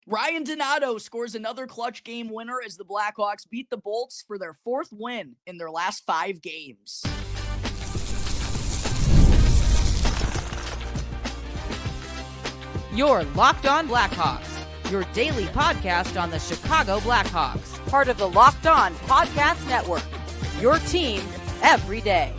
Ryan Donato scores another clutch game winner as the Blackhawks beat the Bolts for their fourth win in their last 5 games. You're Locked On Blackhawks, your daily podcast on the Chicago Blackhawks, part of the Locked On Podcast Network, your team every day.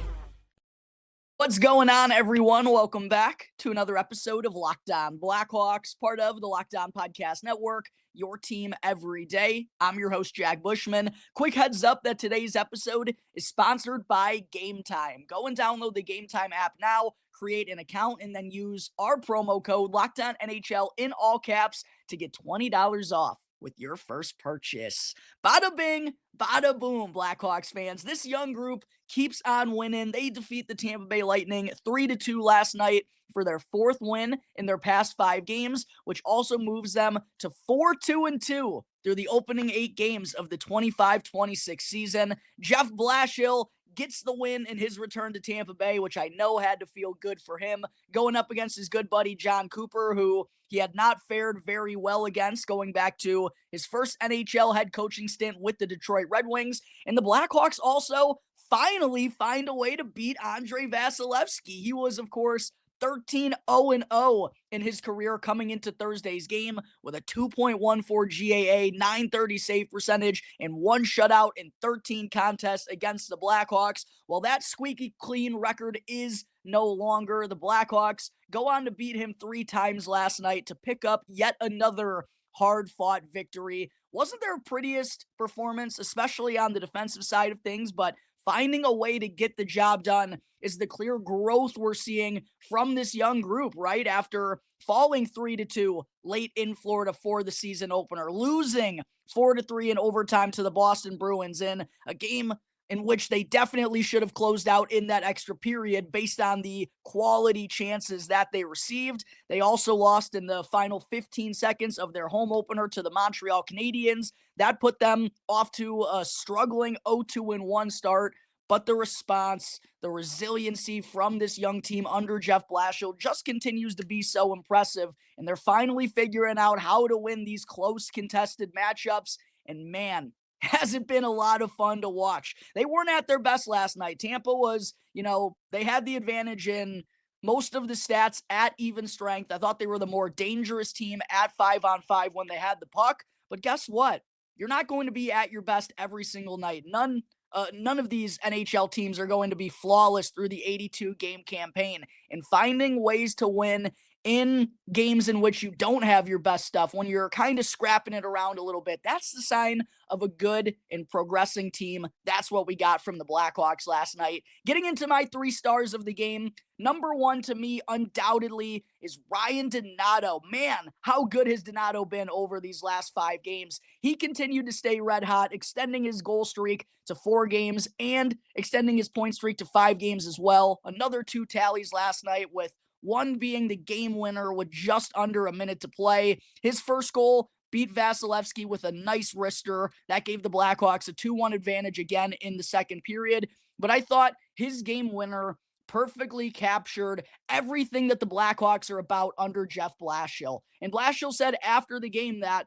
What's going on, everyone? Welcome back to another episode of Locked On Blackhawks, part of the Locked On Podcast Network, your team every day. I'm your host, Jack Bushman. Quick heads up that today's episode is sponsored by Game Time. Go and download the Game Time app now, create an account, and then use our promo code LOCKEDONNHL in all caps to get $20 off with your first purchase. Bada bing, bada boom, Blackhawks fans. This young group keeps on winning. They defeat the Tampa Bay Lightning 3-2 last night for their fourth win in their past 5 games, which also moves them to 4-2-2 through the opening 8 games of the 25-26 season. Jeff Blashill gets the win in his return to Tampa Bay, which I know had to feel good for him, going up against his good buddy John Cooper, who he had not fared very well against going back to his first NHL head coaching stint with the Detroit Red Wings. And the Blackhawks also finally find a way to beat Andrei Vasilevskiy. He was, of course, 13-0-0 in his career coming into Thursday's game with a 2.14 GAA, .930 save percentage, and 1 shutout in 13 contests against the Blackhawks. While that squeaky clean record is no longer, the Blackhawks go on to beat him 3 times last night to pick up yet another hard-fought victory. Wasn't their prettiest performance, especially on the defensive side of things, but finding a way to get the job done is the clear growth we're seeing from this young group, right? After falling 3-2 late in Florida for the season opener, losing 4-3 in overtime to the Boston Bruins in a game in which they definitely should have closed out in that extra period based on the quality chances that they received. They also lost in the final 15 seconds of their home opener to the Montreal Canadiens. That put them off to a struggling 0-2-1 start. But the response, the resiliency from this young team under Jeff Blashill just continues to be so impressive. And they're finally figuring out how to win these close contested matchups. And man, has it been a lot of fun to watch. They weren't at their best last night. Tampa was, they had the advantage in most of the stats at even strength. I thought they were the more dangerous team at 5-on-5 when they had the puck. But guess what? You're not going to be at your best every single night. None of these NHL teams are going to be flawless through the 82-game campaign. And finding ways to win in games in which you don't have your best stuff, when you're kind of scrapping it around a little bit, that's the sign of a good and progressing team. That's what we got from the Blackhawks last night. Getting into my 3 stars of the game, number 1 to me undoubtedly is Ryan Donato. Man, how good has Donato been over these last 5 games? He continued to stay red hot, extending his goal streak to 4 games and extending his point streak to 5 games as well. Another 2 tallies last night, with one being the game winner with just under a minute to play. His first goal beat Vasilevskiy with a nice wrister. That gave the Blackhawks a 2-1 advantage again in the second period. But I thought his game winner perfectly captured everything that the Blackhawks are about under Jeff Blashill. And Blashill said after the game that,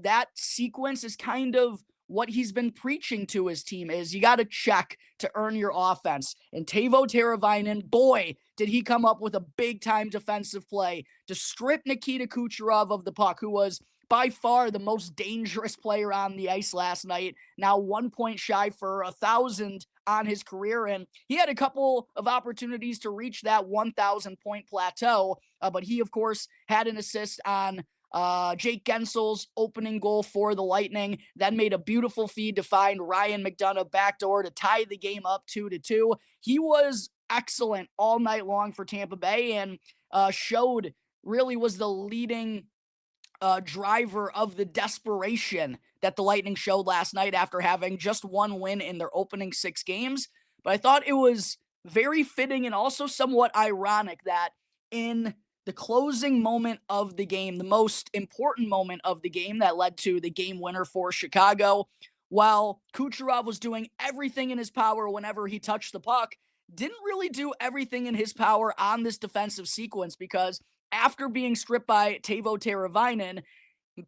that sequence is kind of what he's been preaching to his team is you got to check to earn your offense. And Teuvo Teravainen, boy, did he come up with a big-time defensive play to strip Nikita Kucherov of the puck, who was by far the most dangerous player on the ice last night, now 1 point shy for 1,000 on his career. And he had a couple of opportunities to reach that 1,000-point plateau, but he, of course, had an assist on Jake Gensel's opening goal for the Lightning, then made a beautiful feed to find Ryan McDonagh backdoor to tie the game up 2-2. He was excellent all night long for Tampa Bay and really was the leading driver of the desperation that the Lightning showed last night after having just 1 win in their opening 6 games. But I thought it was very fitting and also somewhat ironic that in the closing moment of the game, the most important moment of the game that led to the game winner for Chicago, while Kucherov was doing everything in his power whenever he touched the puck, didn't really do everything in his power on this defensive sequence, because after being stripped by Teuvo Teravainen,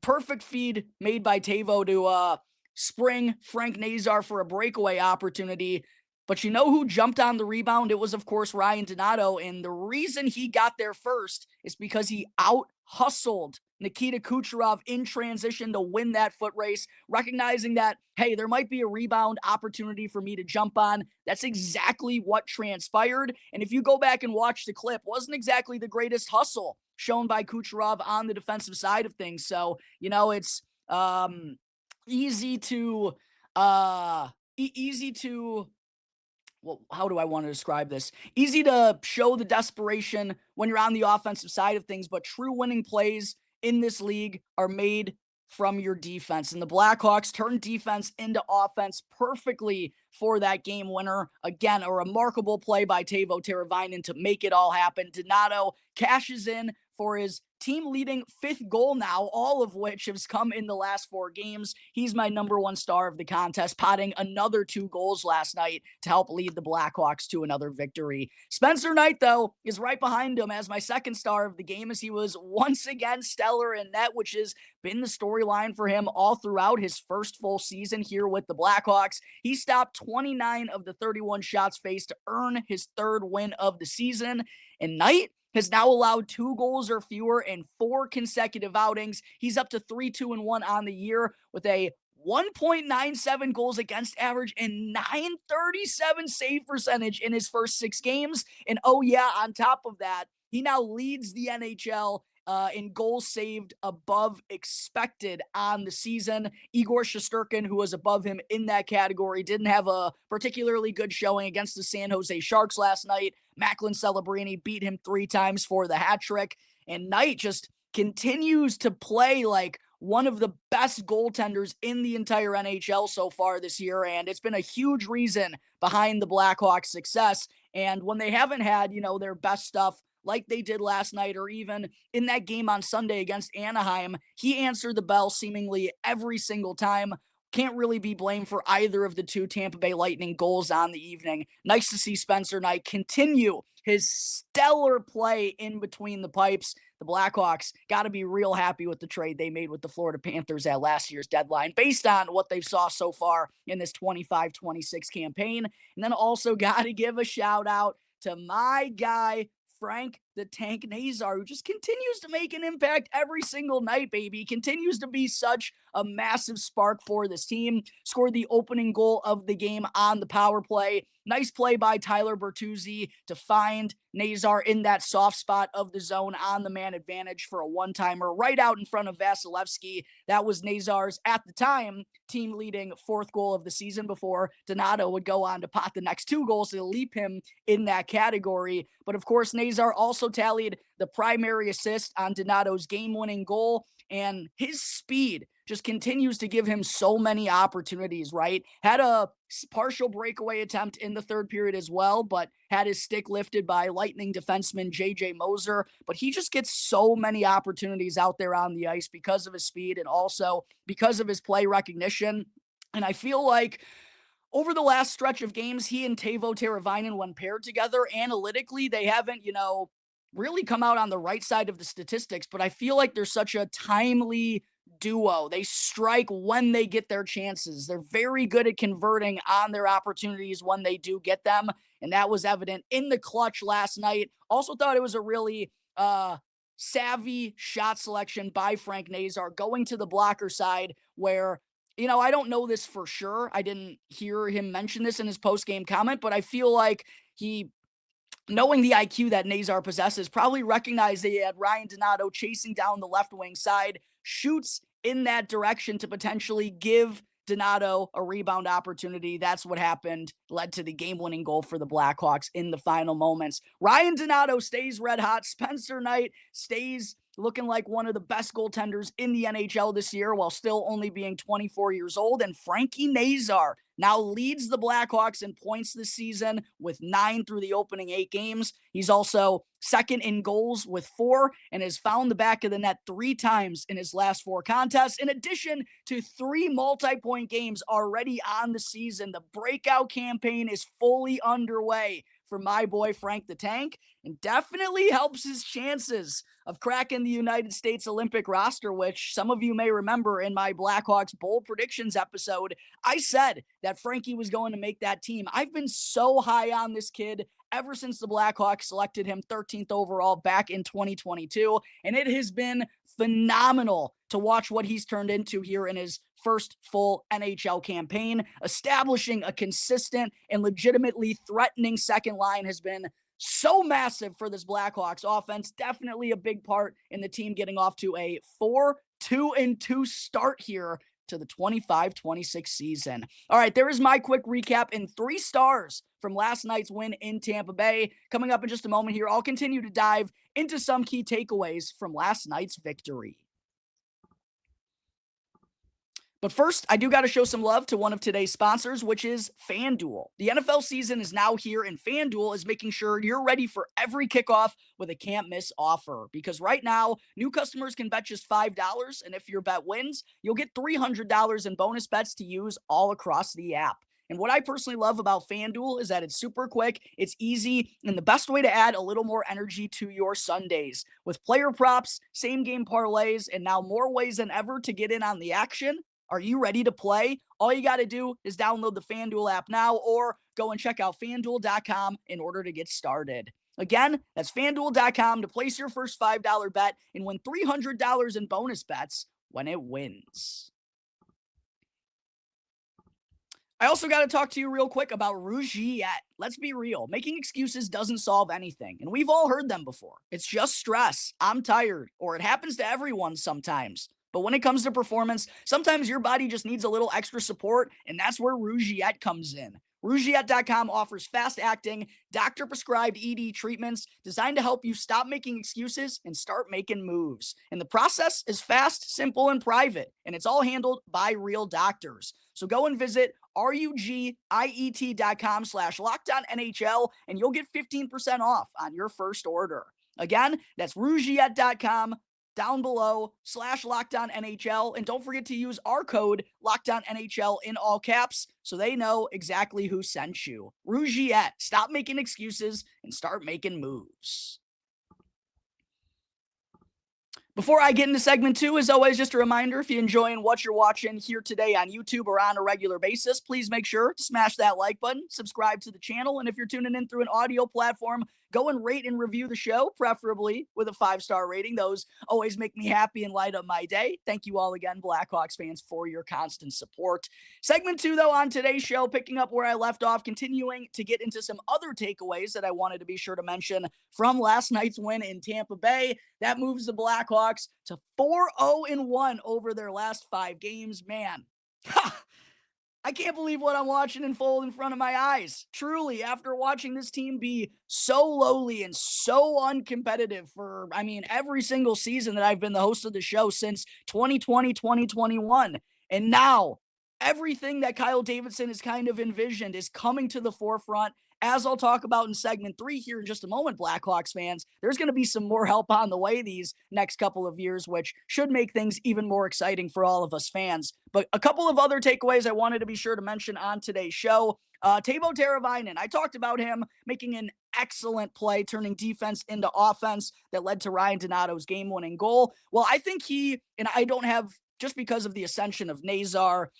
Perfect feed made by Tavo to spring Frank Nazar for a breakaway opportunity. But you know who jumped on the rebound? It was, of course, Ryan Donato. And the reason he got there first is because he out-hustled Nikita Kucherov in transition to win that foot race, recognizing that, hey, there might be a rebound opportunity for me to jump on. That's exactly what transpired. And if you go back and watch the clip, wasn't exactly the greatest hustle shown by Kucherov on the defensive side of things. So, it's easy to easy to well, how do I want to describe this? Easy to show the desperation when you're on the offensive side of things, but true winning plays in this league are made from your defense. And the Blackhawks turned defense into offense perfectly for that game winner. Again, a remarkable play by Teuvo Teravainen to make it all happen. Donato cashes in for his team-leading 5th goal now, all of which has come in the last 4 games. He's my number 1 star of the contest, potting another 2 goals last night to help lead the Blackhawks to another victory. Spencer Knight, though, is right behind him as my 2nd star of the game, as he was once again stellar in net, which has been the storyline for him all throughout his first full season here with the Blackhawks. He stopped 29 of the 31 shots faced to earn his 3rd win of the season. And Knight has now allowed 2 goals or fewer in 4 consecutive outings. He's up to 3-2-1 on the year with a 1.97 goals against average and .937 save percentage in his first 6 games. And oh yeah, on top of that, he now leads the NHL in goals saved above expected on the season. Igor Shesterkin, who was above him in that category, didn't have a particularly good showing against the San Jose Sharks last night. Macklin Celebrini beat him 3 times for the hat trick. And Knight just continues to play like one of the best goaltenders in the entire NHL so far this year. And it's been a huge reason behind the Blackhawks' success. And when they haven't had, their best stuff like they did last night, or even in that game on Sunday against Anaheim, he answered the bell seemingly every single time. Can't really be blamed for either of the 2 Tampa Bay Lightning goals on the evening. Nice to see Spencer Knight continue his stellar play in between the pipes. The Blackhawks got to be real happy with the trade they made with the Florida Panthers at last year's deadline, based on what they've saw so far in this 25-26 campaign. And then also got to give a shout out to my guy, Frank the Tank Nazar, who just continues to make an impact every single night, baby. Continues to be such a massive spark for this team. Scored the opening goal of the game on the power play. Nice play by Tyler Bertuzzi to find Nazar in that soft spot of the zone on the man advantage for a one-timer right out in front of Vasilevsky. That was Nazar's, at the time, team-leading 4th goal of the season before Donato would go on to pot the next 2 goals to leap him in that category. But of course, Nazar also tallied the primary assist on Donato's game-winning goal, and his speed just continues to give him so many opportunities, right? Had a partial breakaway attempt in the 3rd period as well, but had his stick lifted by Lightning defenseman J.J. Moser. But he just gets so many opportunities out there on the ice because of his speed and also because of his play recognition. And I feel like over the last stretch of games, he and Teuvo Teravainen, when paired together, analytically, they haven't, really come out on the right side of the statistics, but I feel like they're such a timely duo. They strike when they get their chances. They're very good at converting on their opportunities when they do get them, and that was evident in the clutch last night. Also thought it was a really savvy shot selection by Frank Nazar, going to the blocker side where, I don't know this for sure. I didn't hear him mention this in his post-game comment, but I feel like he, knowing the IQ that Nazar possesses, probably recognized that he had Ryan Donato chasing down the left wing side, shoots in that direction to potentially give Donato a rebound opportunity. That's what happened, led to the game-winning goal for the Blackhawks in the final moments. Ryan Donato stays red hot. Spencer Knight stays looking like one of the best goaltenders in the NHL this year while still only being 24 years old. And Frankie Nazar now leads the Blackhawks in points this season with 9 through the opening 8 games. He's also 2nd in goals with 4 and has found the back of the net 3 times in his last 4 contests, in addition to 3 multi-point games already on the season. The breakout campaign is fully underway for my boy Frank the Tank, and definitely helps his chances of cracking the United States Olympic roster, which some of you may remember in my Blackhawks bold predictions episode, I said that Frankie was going to make that team. I've been so high on this kid ever since the Blackhawks selected him 13th overall back in 2022, and it has been phenomenal to watch what he's turned into here in his first full NHL campaign. Establishing a consistent and legitimately threatening second line has been so massive for this Blackhawks offense. Definitely a big part in the team getting off to a 4-2-2 start here to the 25-26 season. All right, there is my quick recap in 3 stars from last night's win in Tampa Bay. Coming up in just a moment here, I'll continue to dive into some key takeaways from last night's victory. But first, I do got to show some love to one of today's sponsors, which is FanDuel. The NFL season is now here, and FanDuel is making sure you're ready for every kickoff with a can't-miss offer. Because right now, new customers can bet just $5, and if your bet wins, you'll get $300 in bonus bets to use all across the app. And what I personally love about FanDuel is that it's super quick, it's easy, and the best way to add a little more energy to your Sundays. With player props, same-game parlays, and now more ways than ever to get in on the action. Are you ready to play? All you got to do is download the FanDuel app now or go and check out FanDuel.com in order to get started. Again, that's FanDuel.com to place your first $5 bet and win $300 in bonus bets when it wins. I also got to talk to you real quick about Rougiette. Let's be real. Making excuses doesn't solve anything, and we've all heard them before. It's just stress. I'm tired, or it happens to everyone sometimes. But when it comes to performance, sometimes your body just needs a little extra support, and that's where Rougiette comes in. Rougiette.com offers fast-acting, doctor-prescribed ED treatments designed to help you stop making excuses and start making moves. And the process is fast, simple, and private, and it's all handled by real doctors. So go and visit rugiet.com/LockedOnNHL, and you'll get 15% off on your first order. Again, that's Rougiette.com. down below /LockedOnNHL. And don't forget to use our code LockedOnNHL in all caps so they know exactly who sent you. Rougiette, stop making excuses and start making moves. Before I get into segment 2, as always, just a reminder, if you're enjoying what you're watching here today on YouTube or on a regular basis, please make sure to smash that like button, subscribe to the channel, and if you're tuning in through an audio platform, go and rate and review the show, preferably with a 5-star rating. Those always make me happy and light up my day. Thank you all again, Blackhawks fans, for your constant support. Segment 2, though, on today's show, picking up where I left off, continuing to get into some other takeaways that I wanted to be sure to mention from last night's win in Tampa Bay. That moves the Blackhawks to 4-0-1 over their last 5 games. Man, I can't believe what I'm watching unfold in front of my eyes. Truly, after watching this team be so lowly and so uncompetitive for, every single season that I've been the host of the show since 2020, 2021. And now, everything that Kyle Davidson has kind of envisioned is coming to the forefront. As I'll talk about in segment 3 here in just a moment, Blackhawks fans, there's going to be some more help on the way these next couple of years, which should make things even more exciting for all of us fans. But a couple of other takeaways I wanted to be sure to mention on today's show. Teuvo Teravainen, I talked about him making an excellent play, turning defense into offense that led to Ryan Donato's game-winning goal. Well, I think just because of the ascension of Nazar,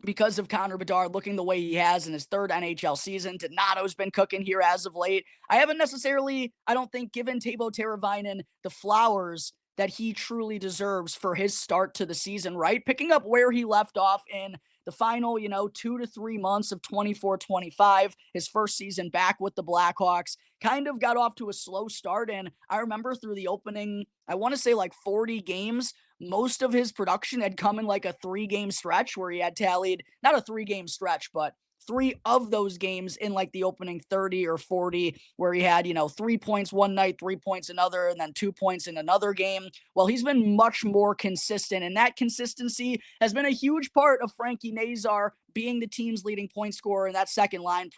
because of Connor Bedard looking the way he has in his 3rd NHL season, Donato's been cooking here as of late. I haven't necessarily, I don't think, given Teuvo Teravainen the flowers that he truly deserves for his start to the season, right? Picking up where he left off in the final, 2 to 3 months of 24-25, his first season back with the Blackhawks, kind of got off to a slow start. And I remember through the opening, I want to say 40 games, most of his production had come in a 3-game stretch where he had tallied, not a 3-game stretch, but 3 of those games in the opening 30 or 40 where he had, 3 points one night, 3 points another, and then 2 points in another game. Well, he's been much more consistent, and that consistency has been a huge part of Frankie Nazar being the team's leading point scorer and that second line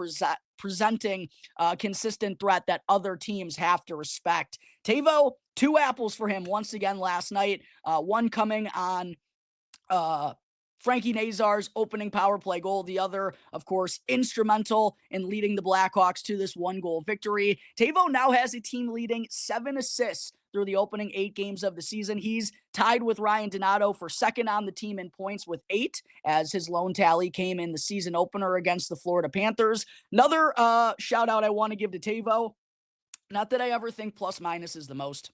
presenting a consistent threat that other teams have to respect. Teuvo, 2 apples for him once again last night, one coming on Frankie Nazar's opening power play goal, the other, of course, instrumental in leading the Blackhawks to this 1-goal victory. Teuvo now has a team-leading 7 assists through the opening 8 games of the season. He's tied with Ryan Donato for second on the team in points with 8, as his lone tally came in the season opener against the Florida Panthers. Another shout-out I want to give to Teuvo, not that I ever think plus-minus is the most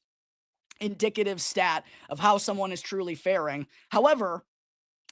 indicative stat of how someone is truly faring. However,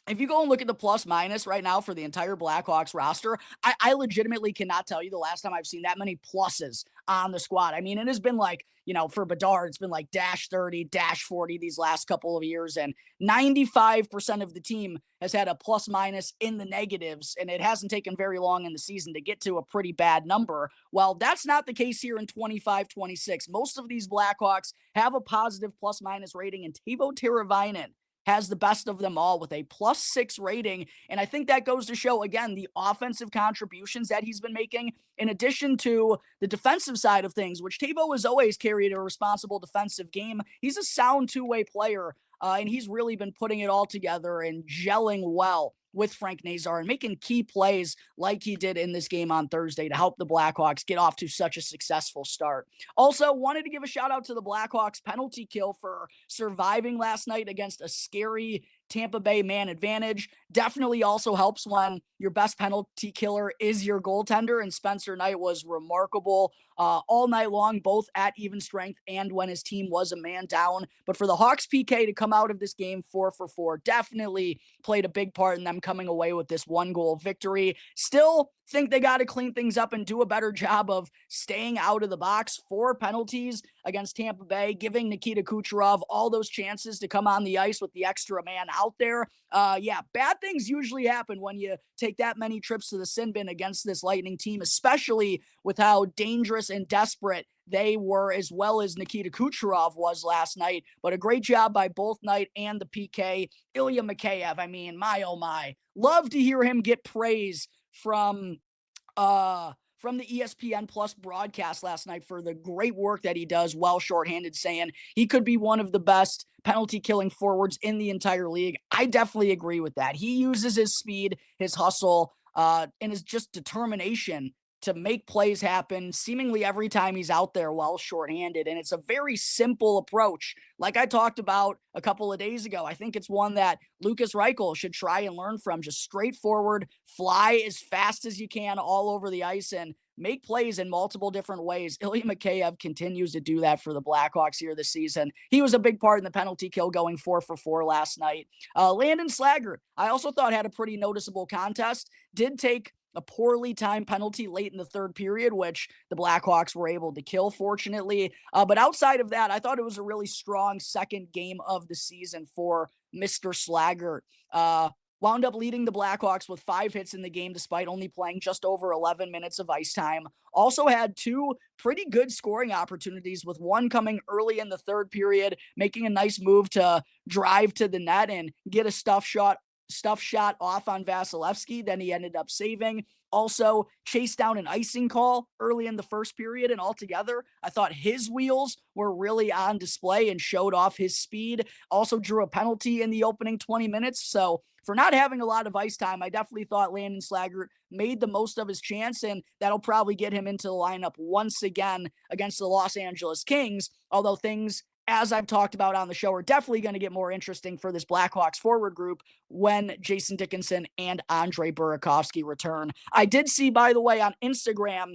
if you go and look at the plus minus right now for the entire Blackhawks roster, I legitimately cannot tell you the last time I've seen that many pluses on the squad. I mean, it has been like, for Bedard, it's been like -30, -40 these last couple of years, and 95% of the team has had a plus minus in the negatives, and it hasn't taken very long in the season to get to a pretty bad number. Well, that's not the case here in 25-26. Most of these Blackhawks have a positive plus minus rating, and Teuvo Teravainen has the best of them all with a +6 rating. And I think that goes to show, again, the offensive contributions that he's been making, in addition to the defensive side of things, which Teuvo has always carried a responsible defensive game. He's a sound two-way player, and he's really been putting it all together and gelling well with Frank Nazar and making key plays like he did in this game on Thursday to help the Blackhawks get off to such a successful start. Also, wanted to give a shout out to the Blackhawks penalty kill for surviving last night against a scary Tampa Bay man advantage. Definitely also helps when your best penalty killer is your goaltender, and Spencer Knight was remarkable all night long, both at even strength and when his team was a man down. But for the Hawks PK to come out of this game 4 for 4 definitely played a big part in them coming away with this 1-goal victory. Still think they got to clean things up and do a better job of staying out of the box. 4 penalties against Tampa Bay, giving Nikita Kucherov all those chances to come on the ice with the extra man out there. Bad things usually happen when you take that many trips to the sin bin against this Lightning team, especially with how dangerous and desperate they were, as well as Nikita Kucherov was last night. But a great job by both Knight and the PK. Ilya Mikheyev, I mean, my oh my. Love to hear him get praise from the ESPN Plus broadcast last night for the great work that he does while shorthanded, saying he could be one of the best penalty killing forwards in the entire league. I definitely agree with that. He uses his speed, his hustle, and his just determination to make plays happen seemingly every time he's out there while shorthanded. And it's a very simple approach. Like I talked about a couple of days ago, I think it's one that Lukas Reichel should try and learn from. Just straightforward, fly as fast as you can all over the ice and make plays in multiple different ways. Ilya Mikheyev continues to do that for the Blackhawks here this season. He was a big part in the penalty kill, going 4 for 4 last night. Landon Slaggert, I also thought had a pretty noticeable contest. Did take a poorly timed penalty late in the third period, which the Blackhawks were able to kill, fortunately. But outside of that, I thought it was a really strong second game of the season for Mr. Slaggert. Wound up leading the Blackhawks with 5 hits in the game, despite only playing just over 11 minutes of ice time. Also had 2 pretty good scoring opportunities, with one coming early in the third period, making a nice move to drive to the net and get a stuff shot off on Vasilevsky. Then he ended up saving. Also chased down an icing call early in the first period, and altogether, I thought his wheels were really on display and showed off his speed. Also drew a penalty in the opening 20 minutes. So for not having a lot of ice time, I definitely thought Landon Slaggert made the most of his chance, and that'll probably get him into the lineup once again against the Los Angeles Kings. Although things, as I've talked about on the show, are definitely going to get more interesting for this Blackhawks forward group when Jason Dickinson and Andre Burakovsky return. I did see, by the way, on Instagram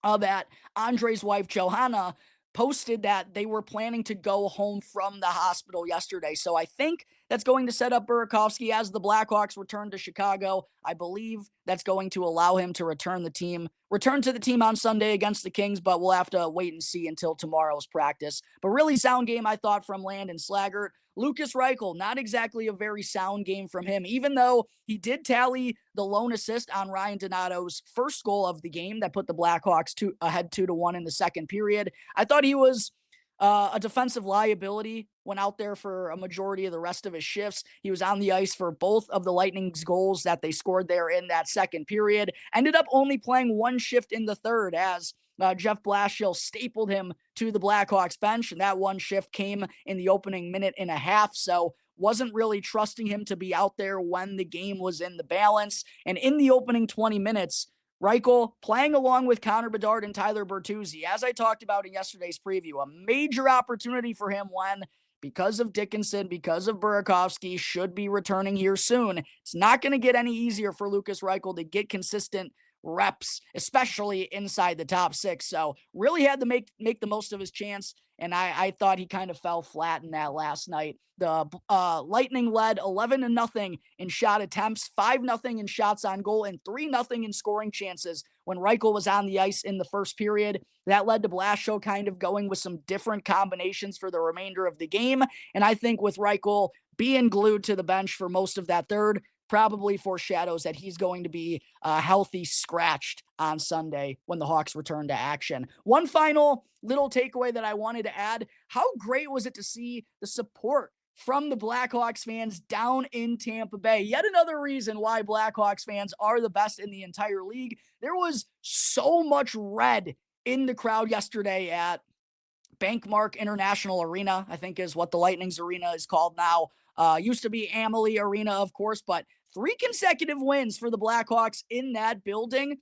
that Andre's wife, Johanna, posted that they were planning to go home from the hospital yesterday. So I think that's going to set up Burakovsky as the Blackhawks return to Chicago. I believe that's going to allow him to return to the team on Sunday against the Kings, but we'll have to wait and see until tomorrow's practice. But really sound game, I thought, from Landon Slaggert. Lucas Reichel, not exactly a very sound game from him, even though he did tally the lone assist on Ryan Donato's first goal of the game that put the Blackhawks ahead 2-1 in the second period. I thought he was a defensive liability, went out there for a majority of the rest of his shifts. He was on the ice for both of the Lightning's goals that they scored there in that second period. Ended up only playing one shift in the third, as Jeff Blashill stapled him to the Blackhawks bench, and that one shift came in the opening minute and a half. So wasn't really trusting him to be out there when the game was in the balance. And in the opening 20 minutes, Reichel playing along with Connor Bedard and Tyler Bertuzzi, as I talked about in yesterday's preview, a major opportunity for him when, because of Dickinson, because of Burakovsky, should be returning here soon. It's not going to get any easier for Lukas Reichel to get consistent reps, especially inside the top six. So really had to make the most of his chance, and I thought he kind of fell flat in that last night. The Lightning led 11-0 in shot attempts, 5-0 in shots on goal, and 3-0 in scoring chances when Reichel was on the ice in the first period. That led to Blashill kind of going with some different combinations for the remainder of the game, and I think with Reichel being glued to the bench for most of that third, probably foreshadows that he's going to be healthy scratched on Sunday when the Hawks return to action. One final little takeaway that I wanted to add: how great was it to see the support from the Blackhawks fans down in Tampa Bay? Yet another reason why Blackhawks fans are the best in the entire league. There was so much red in the crowd yesterday at Bankmark International Arena, I think is what the Lightning's arena is called now. Used to be Amalie Arena, of course, but 3 consecutive wins for the Blackhawks in that building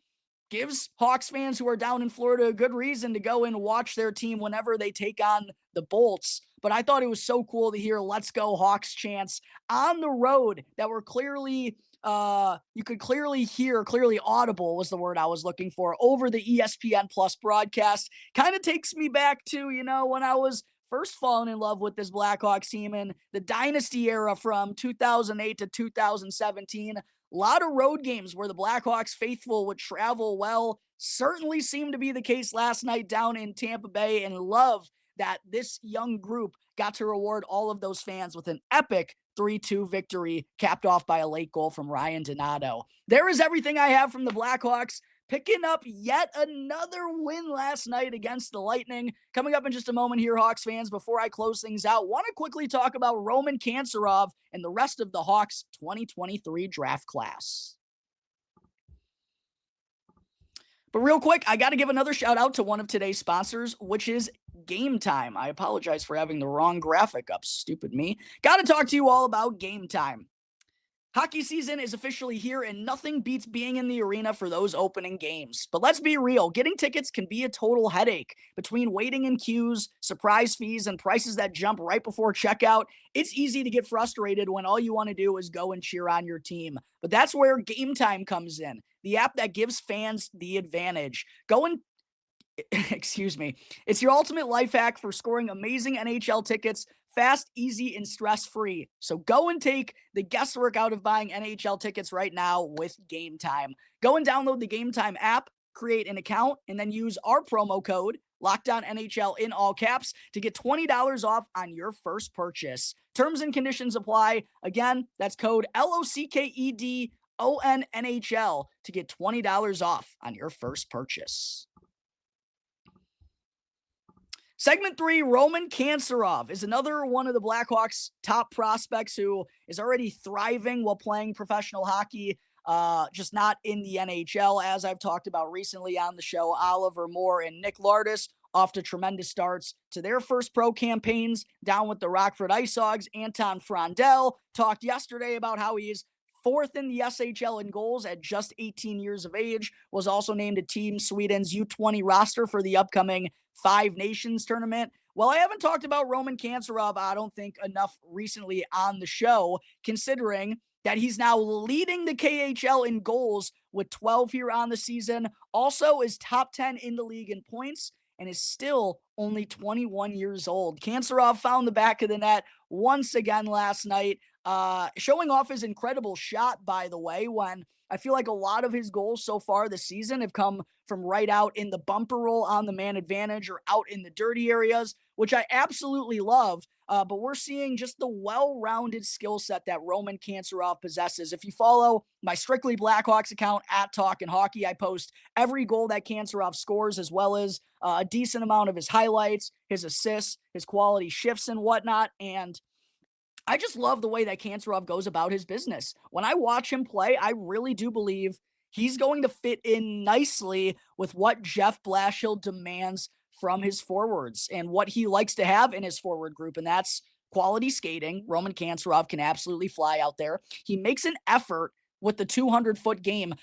gives Hawks fans who are down in Florida a good reason to go and watch their team whenever they take on the Bolts. But I thought it was so cool to hear "Let's Go Hawks" chants on the road that were clearly, you could clearly hear, clearly audible was the word I was looking for, over the ESPN Plus broadcast. Kind of takes me back to, when I was first falling in love with this Blackhawks team in the dynasty era from 2008 to 2017. A lot of road games where the Blackhawks faithful would travel well. Certainly seemed to be the case last night down in Tampa Bay, and love that this young group got to reward all of those fans with an epic 3-2 victory, capped off by a late goal from Ryan Donato. There is everything I have from the Blackhawks, picking up yet another win last night against the Lightning. Coming up in just a moment here, Hawks fans, before I close things out, want to quickly talk about Roman Kantserov and the rest of the Hawks 2023 draft class. But real quick, I got to give another shout out to one of today's sponsors, which is Game Time. I apologize for having the wrong graphic up. Stupid me. Got to talk to you all about Game Time. Hockey season is officially here, and nothing beats being in the arena for those opening games. But let's be real, getting tickets can be a total headache. Between waiting in queues, surprise fees, and prices that jump right before checkout, it's easy to get frustrated when all you want to do is go and cheer on your team. But that's where Game Time comes in, the app that gives fans the advantage. It's your ultimate life hack for scoring amazing NHL tickets fast, easy, and stress-free. So go and take the guesswork out of buying NHL tickets right now with Game Time. Go and download the Game Time app, create an account, and then use our promo code LOCKEDONNHL in all caps to get $20 off on your first purchase. Terms and conditions apply. Again, that's code LOCKEDONNHL to get $20 off on your first purchase. Segment 3, Roman Kantserov is another one of the Blackhawks' top prospects who is already thriving while playing professional hockey, just not in the NHL. As I've talked about recently on the show, Oliver Moore and Nick Lardis off to tremendous starts to their first pro campaigns down with the Rockford Ice Hogs. Anton Frondell talked yesterday about how he is 4th in the SHL in goals at just 18 years of age, was also named to Team Sweden's U20 roster for the upcoming Five Nations tournament. Well, I haven't talked about Roman Kantserov, I don't think, enough recently on the show, considering that he's now leading the KHL in goals with 12 here on the season, also is top 10 in the league in points, and is still only 21 years old. Kantserov found the back of the net once again last night, showing off his incredible shot, by the way, when I feel like a lot of his goals so far this season have come from right out in the bumper roll on the man advantage or out in the dirty areas, which I absolutely love. But we're seeing just the well-rounded skill set that Roman Kantserov possesses. If you follow my Strictly Blackhawks account at Talkin' Hockey, I post every goal that Kantserov scores, as well as a decent amount of his highlights, his assists, his quality shifts and whatnot. And I just love the way that Kantserov goes about his business. When I watch him play, I really do believe he's going to fit in nicely with what Jeff Blashill demands from his forwards and what he likes to have in his forward group, and that's quality skating. Roman Kantserov can absolutely fly out there. He makes an effort with the 200-foot game.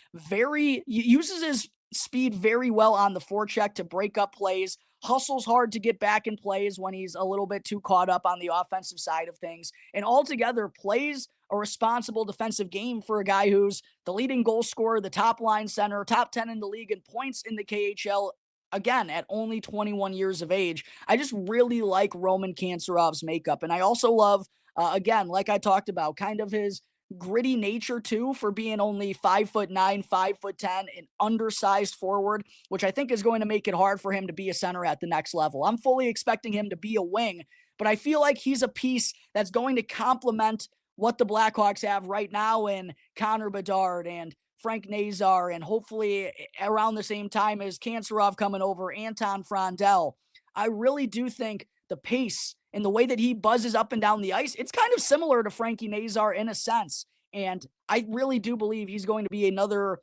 Uses his speed very well on the forecheck to break up plays, hustles hard to get back in plays when he's a little bit too caught up on the offensive side of things, and altogether plays a responsible defensive game for a guy who's the leading goal scorer, the top line center, top 10 in the league in points in the KHL, again, at only 21 years of age. I just really like Roman Kantserov's makeup. And I also love, again, like I talked about, kind of his gritty nature too, for being only 5'9", 5'10", an undersized forward, which I think is going to make it hard for him to be a center at the next level. I'm fully expecting him to be a wing, but I feel like he's a piece that's going to complement what the Blackhawks have right now in Connor Bedard and Frank Nazar, and hopefully around the same time as Kantserov coming over, Anton Frondell. I really do think the pace and the way that he buzzes up and down the ice, it's kind of similar to Frankie Nazar in a sense. And I really do believe he's going to be another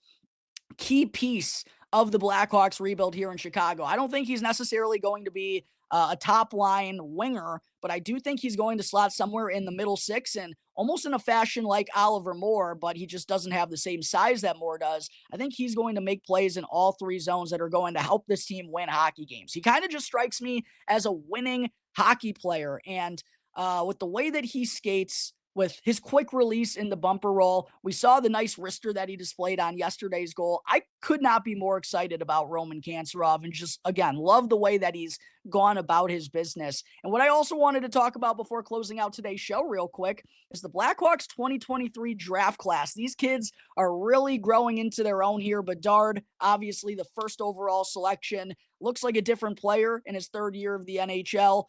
key piece of the Blackhawks rebuild here in Chicago. I don't think he's necessarily going to be a top line winger, but I do think he's going to slot somewhere in the middle six and almost in a fashion like Oliver Moore, but he just doesn't have the same size that Moore does. I think he's going to make plays in all three zones that are going to help this team win hockey games. He kind of just strikes me as a winning hockey player. And with the way that he skates, with his quick release in the bumper roll, we saw the nice wrister that he displayed on yesterday's goal. I could not be more excited about Roman Kantserov, and just, again, love the way that he's gone about his business. And what I also wanted to talk about before closing out today's show real quick is the Blackhawks 2023 draft class. These kids are really growing into their own here. Bedard, obviously the first overall selection, looks like a different player in his third year of the NHL.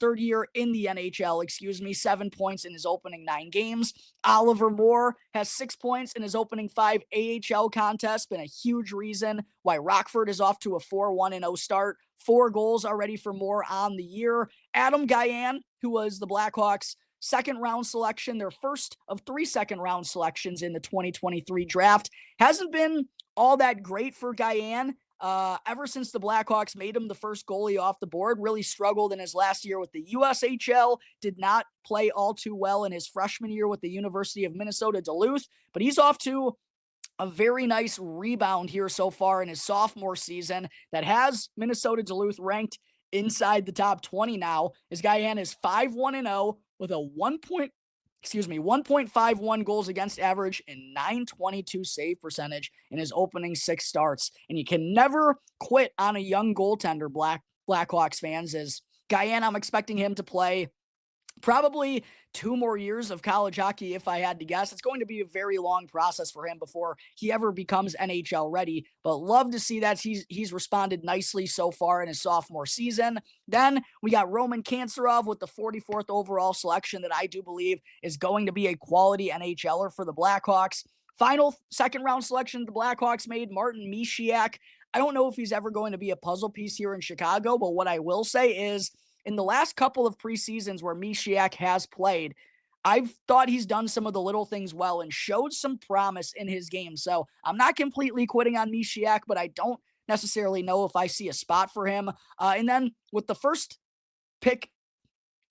Third year in the NHL, 7 points in his opening 9 games. Oliver Moore has 6 points in his opening 5 AHL contests, been a huge reason why Rockford is off to a 4-1-0 start. 4 goals already for Moore on the year. Adam Guyan, who was the Blackhawks' second-round selection, their first of 3 second-round selections in the 2023 draft, hasn't been all that great for Guyan. Ever since the Blackhawks made him the first goalie off the board, really struggled in his last year with the USHL, did not play all too well in his freshman year with the University of Minnesota Duluth, but he's off to a very nice rebound here so far in his sophomore season that has Minnesota Duluth ranked inside the top 20 now. His Guyan is 5-1-0 with a 1.51 goals against average and .922 save percentage in his opening 6 starts. And you can never quit on a young goaltender, Blackhawks fans. As Guyan, I'm expecting him to play probably 2 more years of college hockey, if I had to guess. It's going to be a very long process for him before he ever becomes NHL ready, but love to see that he's responded nicely so far in his sophomore season. Then we got Roman Kantserov with the 44th overall selection that I do believe is going to be a quality NHLer for the Blackhawks. Final second-round selection the Blackhawks made, Martin Misiak. I don't know if he's ever going to be a puzzle piece here in Chicago, but what I will say is, in the last couple of preseasons where Misiak has played, I've thought he's done some of the little things well and showed some promise in his game. So I'm not completely quitting on Misiak, but I don't necessarily know if I see a spot for him. And then with the first pick,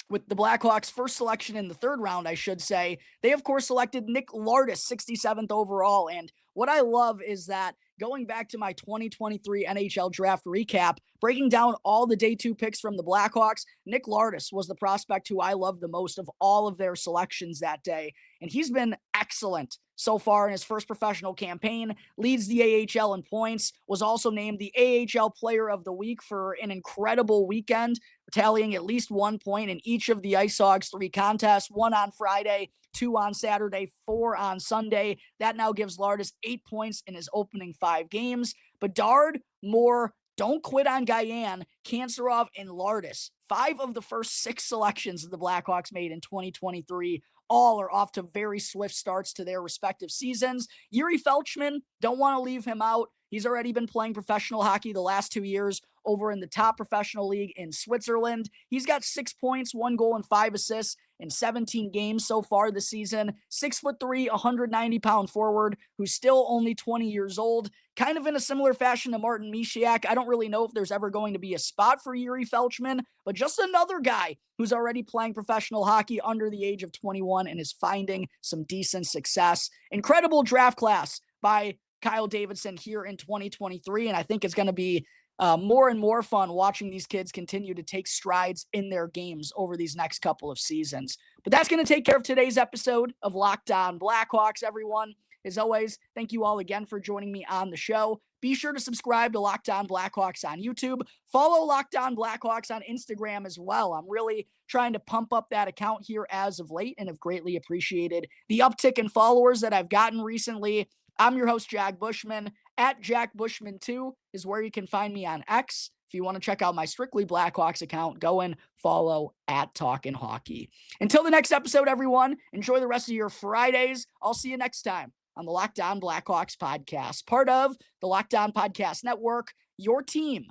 with the Blackhawks' first selection in the 3rd round, I should say, they of course selected Nick Lardis, 67th overall. And what I love is that going back to my 2023 NHL draft recap, breaking down all the day 2 picks from the Blackhawks, Nick Lardis was the prospect who I loved the most of all of their selections that day. And he's been excellent so far in his first professional campaign, leads the AHL in points, was also named the AHL Player of the Week for an incredible weekend, tallying at least 1 point in each of the Ice Hogs 3 contests, 1 on Friday, 2 on Saturday, 4 on Sunday. That now gives Lardis 8 points in his opening 5 games. Bedard, Moore, don't quit on Guyan, Kantserov, and Lardis. 5 of the first 6 selections that the Blackhawks made in 2023 all are off to very swift starts to their respective seasons. Yuri Felchman, don't want to leave him out. He's already been playing professional hockey the last 2 years, over in the top professional league in Switzerland. He's got 6 points, 1 goal, and 5 assists in 17 games so far this season. 6'3", 190-pound forward who's still only 20 years old. Kind of in a similar fashion to Martin Misiak. I don't really know if there's ever going to be a spot for Yuri Felchman, but just another guy who's already playing professional hockey under the age of 21 and is finding some decent success. Incredible draft class by Kyle Davidson here in 2023, and I think it's going to be more and more fun watching these kids continue to take strides in their games over these next couple of seasons. But that's going to take care of today's episode of Locked On Blackhawks, everyone. As always, thank you all again for joining me on the show. Be sure to subscribe to Locked On Blackhawks on YouTube. Follow Locked On Blackhawks on Instagram as well. I'm really trying to pump up that account here as of late and have greatly appreciated the uptick in followers that I've gotten recently. I'm your host, Jack Bushman. At Jack Bushman2 is where you can find me on X. If you want to check out my Strictly Blackhawks account, go and follow at Talkin' Hockey. Until the next episode, everyone, enjoy the rest of your Fridays. I'll see you next time on the Locked On Blackhawks podcast, part of the Locked On Podcast Network, your team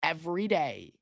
every day.